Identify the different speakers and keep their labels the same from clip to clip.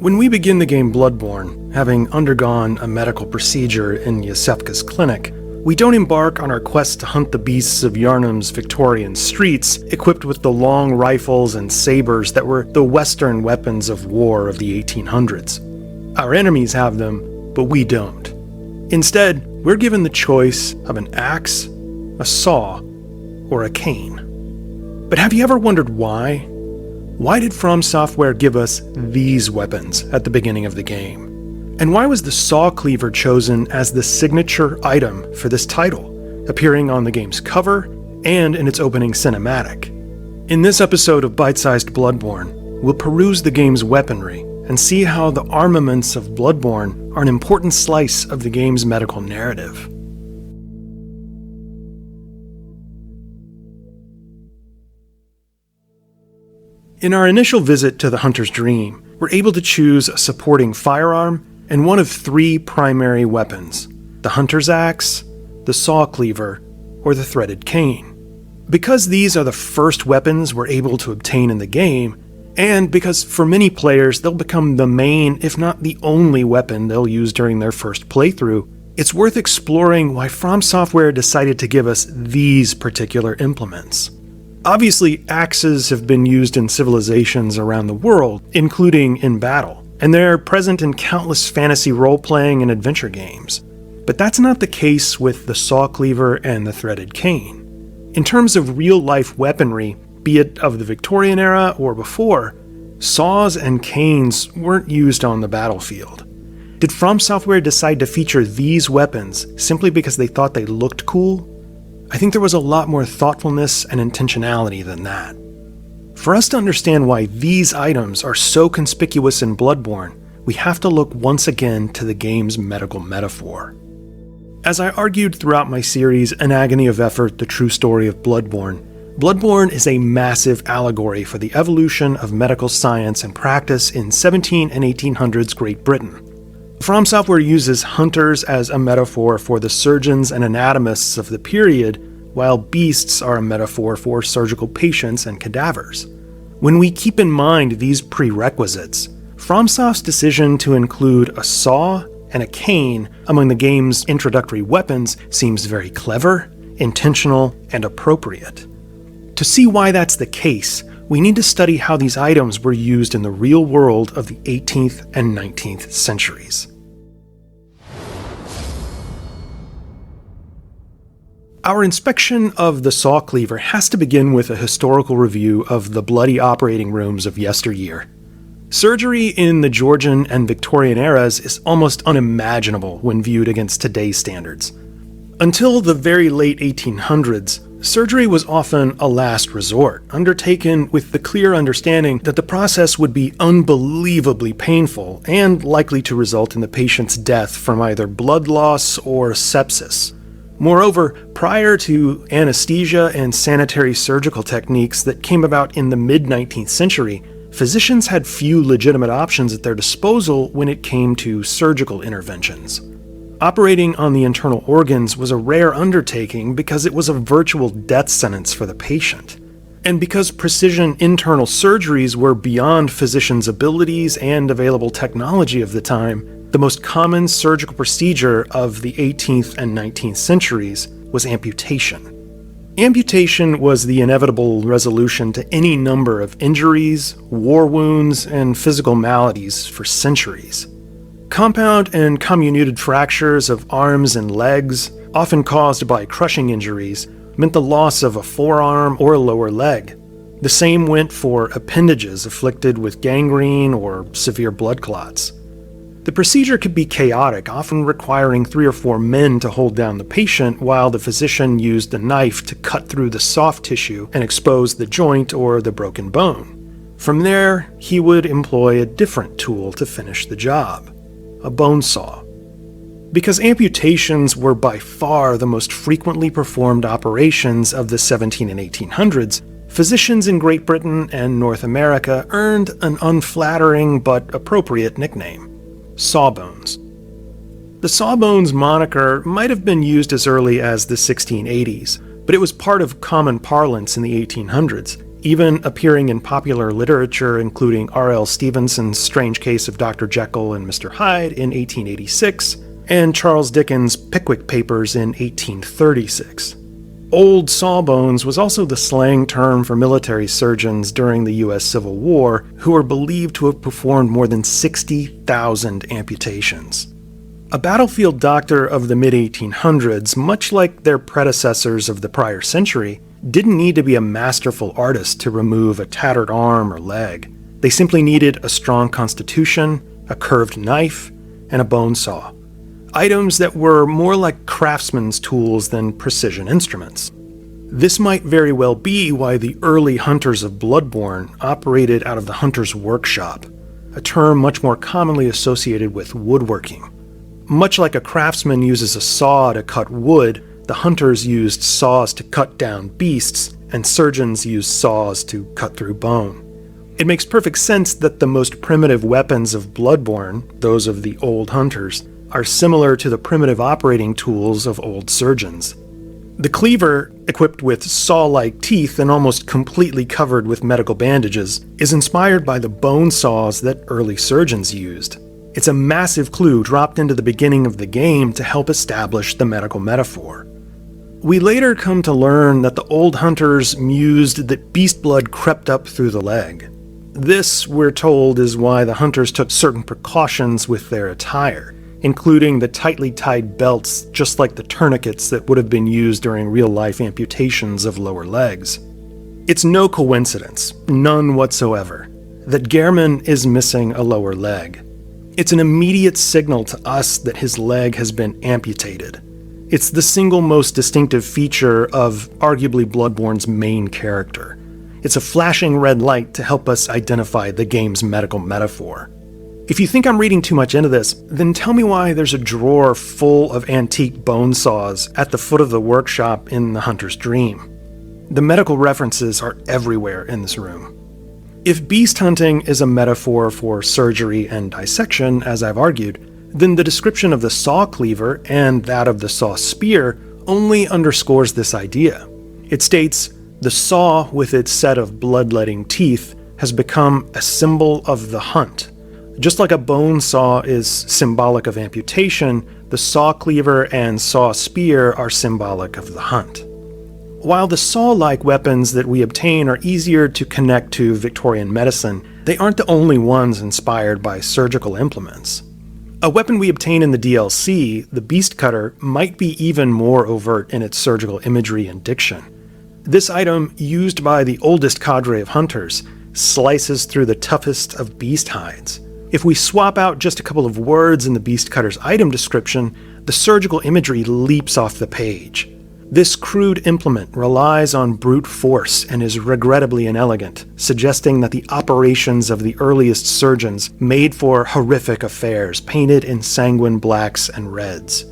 Speaker 1: When we begin the game Bloodborne, having undergone a medical procedure in Yasefka's clinic, we don't embark on our quest to hunt the beasts of Yharnam's Victorian streets, equipped with the long rifles and sabers that were the Western weapons of war of the 1800s. Our enemies have them, but we don't. Instead, we're given the choice of an axe, a saw, or a cane. But have you ever wondered why? Why did From Software give us these weapons at the beginning of the game? And why was the saw cleaver chosen as the signature item for this title, appearing on the game's cover and in its opening cinematic? In this episode of Bite-Sized Bloodborne, we'll peruse the game's weaponry and see how the armaments of Bloodborne are an important slice of the game's medical narrative. In our initial visit to the Hunter's Dream, we're able to choose a supporting firearm and one of three primary weapons: the Hunter's Axe, the Saw Cleaver, or the Threaded Cane. Because these are the first weapons we're able to obtain in the game, and because for many players they'll become the main, if not the only weapon they'll use during their first playthrough, it's worth exploring why From Software decided to give us these particular implements. Obviously, axes have been used in civilizations around the world, including in battle, and they're present in countless fantasy role-playing and adventure games. But that's not the case with the Saw Cleaver and the Threaded Cane. In terms of real-life weaponry, be it of the Victorian era or before, saws and canes weren't used on the battlefield. Did From Software decide to feature these weapons simply because they thought they looked cool? I think there was a lot more thoughtfulness and intentionality than that. For us to understand why these items are so conspicuous in Bloodborne, we have to look once again to the game's medical metaphor. As I argued throughout my series, An Agony of Effort, The True Story of Bloodborne, Bloodborne is a massive allegory for the evolution of medical science and practice in 17 and 1800s Great Britain. From Software uses hunters as a metaphor for the surgeons and anatomists of the period, while beasts are a metaphor for surgical patients and cadavers. When we keep in mind these prerequisites, FromSoft's decision to include a saw and a cane among the game's introductory weapons seems very clever, intentional, and appropriate. To see why that's the case, we need to study how these items were used in the real world of the 18th and 19th centuries. Our inspection of the saw cleaver has to begin with a historical review of the bloody operating rooms of yesteryear. Surgery in the Georgian and Victorian eras is almost unimaginable when viewed against today's standards. Until the very late 1800s, surgery was often a last resort, undertaken with the clear understanding that the process would be unbelievably painful and likely to result in the patient's death from either blood loss or sepsis. Moreover, prior to anesthesia and sanitary surgical techniques that came about in the mid-19th century, physicians had few legitimate options at their disposal when it came to surgical interventions. Operating on the internal organs was a rare undertaking because it was a virtual death sentence for the patient. And because precision internal surgeries were beyond physicians' abilities and available technology of the time, the most common surgical procedure of the 18th and 19th centuries was amputation. Amputation was the inevitable resolution to any number of injuries, war wounds, and physical maladies for centuries. Compound and comminuted fractures of arms and legs, often caused by crushing injuries, meant the loss of a forearm or a lower leg. The same went for appendages afflicted with gangrene or severe blood clots. The procedure could be chaotic, often requiring 3 or 4 men to hold down the patient while the physician used a knife to cut through the soft tissue and expose the joint or the broken bone. From there, he would employ a different tool to finish the job: a bone saw. Because amputations were by far the most frequently performed operations of the 17 and 1800s, physicians in Great Britain and North America earned an unflattering but appropriate nickname: sawbones. The sawbones moniker might have been used as early as the 1680s, but it was part of common parlance in the 1800s, even appearing in popular literature including R.L. Stevenson's Strange Case of Dr. Jekyll and Mr. Hyde in 1886, and Charles Dickens' Pickwick Papers in 1836. Old sawbones was also the slang term for military surgeons during the U.S. Civil War who were believed to have performed more than 60,000 amputations. A battlefield doctor of the mid-1800s, much like their predecessors of the prior century, didn't need to be a masterful artist to remove a tattered arm or leg. They simply needed a strong constitution, a curved knife, and a bone saw. Items that were more like craftsmen's tools than precision instruments. This might very well be why the early hunters of Bloodborne operated out of the hunter's workshop, a term much more commonly associated with woodworking. Much like a craftsman uses a saw to cut wood, the hunters used saws to cut down beasts, and surgeons used saws to cut through bone. It makes perfect sense that the most primitive weapons of Bloodborne, those of the old hunters, are similar to the primitive operating tools of old surgeons. The cleaver, equipped with saw-like teeth and almost completely covered with medical bandages, is inspired by the bone saws that early surgeons used. It's a massive clue dropped into the beginning of the game to help establish the medical metaphor. We later come to learn that the old hunters mused that beast blood crept up through the leg. This, we're told, is why the hunters took certain precautions with their attire, including the tightly tied belts just like the tourniquets that would have been used during real-life amputations of lower legs. It's no coincidence, none whatsoever, that Gehrman is missing a lower leg. It's an immediate signal to us that his leg has been amputated. It's the single most distinctive feature of arguably Bloodborne's main character. It's a flashing red light to help us identify the game's medical metaphor. If you think I'm reading too much into this, then tell me why there's a drawer full of antique bone saws at the foot of the workshop in the Hunter's Dream. The medical references are everywhere in this room. If beast hunting is a metaphor for surgery and dissection, as I've argued, then the description of the saw cleaver and that of the saw spear only underscores this idea. It states, "The saw, with its set of bloodletting teeth, has become a symbol of the hunt." Just like a bone saw is symbolic of amputation, the saw cleaver and saw spear are symbolic of the hunt. While the saw-like weapons that we obtain are easier to connect to Victorian medicine, they aren't the only ones inspired by surgical implements. A weapon we obtain in the DLC, the Beast Cutter, might be even more overt in its surgical imagery and diction. This item, used by the oldest cadre of hunters, slices through the toughest of beast hides. If we swap out just a couple of words in the Beast Cutter's item description, the surgical imagery leaps off the page. This crude implement relies on brute force and is regrettably inelegant, suggesting that the operations of the earliest surgeons made for horrific affairs painted in sanguine blacks and reds.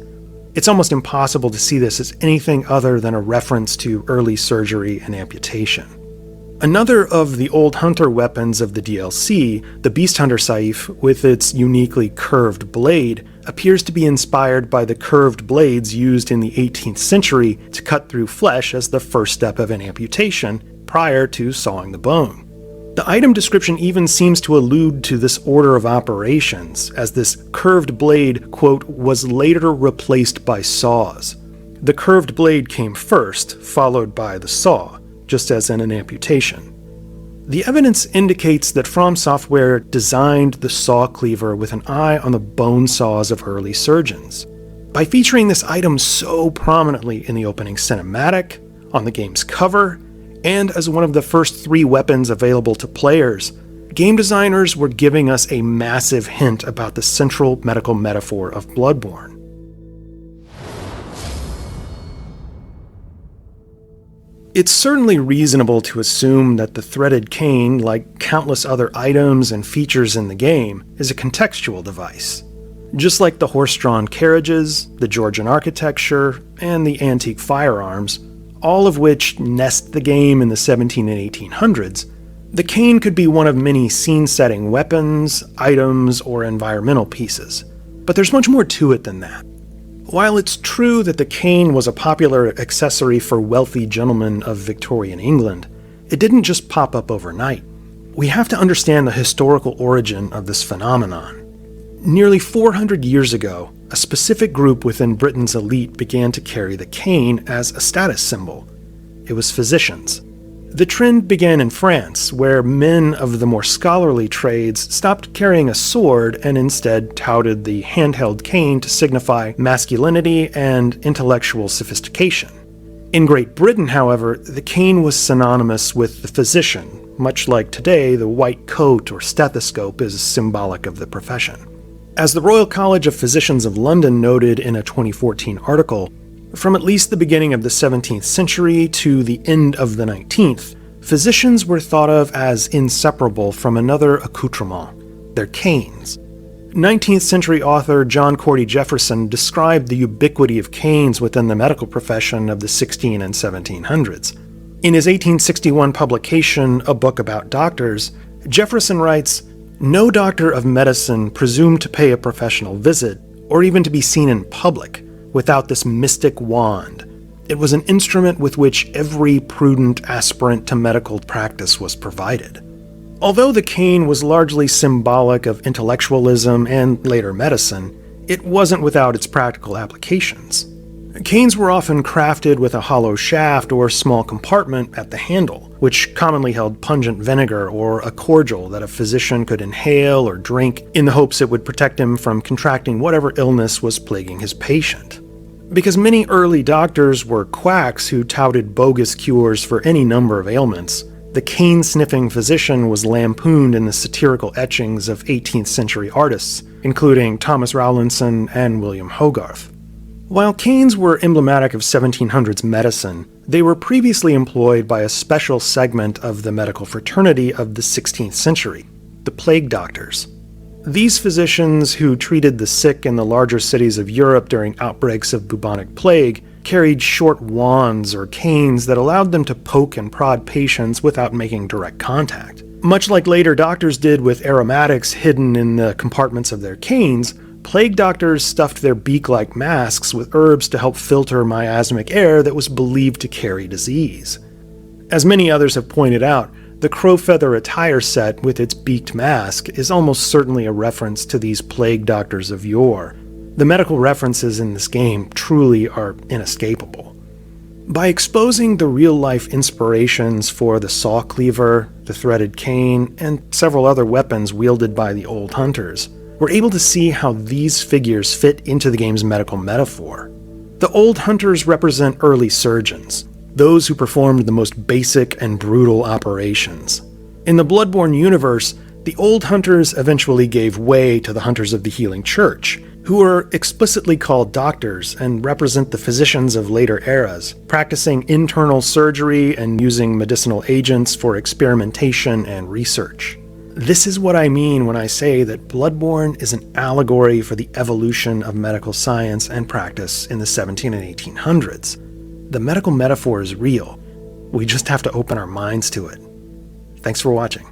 Speaker 1: It's almost impossible to see this as anything other than a reference to early surgery and amputation. Another of the old hunter weapons of the DLC, the Beast Hunter Saif, with its uniquely curved blade, appears to be inspired by the curved blades used in the 18th century to cut through flesh as the first step of an amputation, prior to sawing the bone. The item description even seems to allude to this order of operations, as this curved blade, quote, was later replaced by saws. The curved blade came first, followed by the saw, just as in an amputation. The evidence indicates that From Software designed the saw cleaver with an eye on the bone saws of early surgeons. By featuring this item so prominently in the opening cinematic, on the game's cover, and as one of the first 3 weapons available to players, game designers were giving us a massive hint about the central medical metaphor of Bloodborne. It's certainly reasonable to assume that the threaded cane, like countless other items and features in the game, is a contextual device. Just like the horse-drawn carriages, the Georgian architecture, and the antique firearms, all of which nest the game in the 17 and 1800s, the cane could be one of many scene-setting weapons, items, or environmental pieces. But there's much more to it than that. While it's true that the cane was a popular accessory for wealthy gentlemen of Victorian England, It didn't just pop up overnight. We have to understand the historical origin of this phenomenon. Nearly 400 years ago, a specific group within Britain's elite began to carry the cane as a status symbol. It was physicians. The trend began in France, where men of the more scholarly trades stopped carrying a sword and instead touted the handheld cane to signify masculinity and intellectual sophistication. In Great Britain, however, the cane was synonymous with the physician, much like today the white coat or stethoscope is symbolic of the profession. As the Royal College of Physicians of London noted in a 2014 article, from at least the beginning of the 17th century to the end of the 19th, physicians were thought of as inseparable from another accoutrement, their canes. 19th century author John Cordy Jefferson described the ubiquity of canes within the medical profession of the 16 and 1700s. In his 1861 publication, A Book About Doctors, Jefferson writes, "No doctor of medicine presumed to pay a professional visit, or even to be seen in public, without this mystic wand. It was an instrument with which every prudent aspirant to medical practice was provided." Although the cane was largely symbolic of intellectualism and later medicine, it wasn't without its practical applications. Canes were often crafted with a hollow shaft or small compartment at the handle, which commonly held pungent vinegar or a cordial that a physician could inhale or drink in the hopes it would protect him from contracting whatever illness was plaguing his patient. Because many early doctors were quacks who touted bogus cures for any number of ailments, the cane-sniffing physician was lampooned in the satirical etchings of 18th century artists, including Thomas Rowlandson and William Hogarth. While canes were emblematic of 1700s medicine, they were previously employed by a special segment of the medical fraternity of the 16th century, the plague doctors. These physicians, who treated the sick in the larger cities of Europe during outbreaks of bubonic plague, carried short wands or canes that allowed them to poke and prod patients without making direct contact. Much like later doctors did with aromatics hidden in the compartments of their canes, plague doctors stuffed their beak-like masks with herbs to help filter miasmic air that was believed to carry disease. As many others have pointed out, the crow-feather attire set with its beaked mask is almost certainly a reference to these plague doctors of yore. The medical references in this game truly are inescapable. By exposing the real-life inspirations for the saw cleaver, the threaded cane, and several other weapons wielded by the old hunters, we're able to see how these figures fit into the game's medical metaphor. The old hunters represent early surgeons, those who performed the most basic and brutal operations. In the Bloodborne universe, the old hunters eventually gave way to the hunters of the Healing Church, who are explicitly called doctors and represent the physicians of later eras, practicing internal surgery and using medicinal agents for experimentation and research. This is what I mean when I say that Bloodborne is an allegory for the evolution of medical science and practice in the 17 and 1800s. The medical metaphor is real. We just have to open our minds to it. Thanks for watching.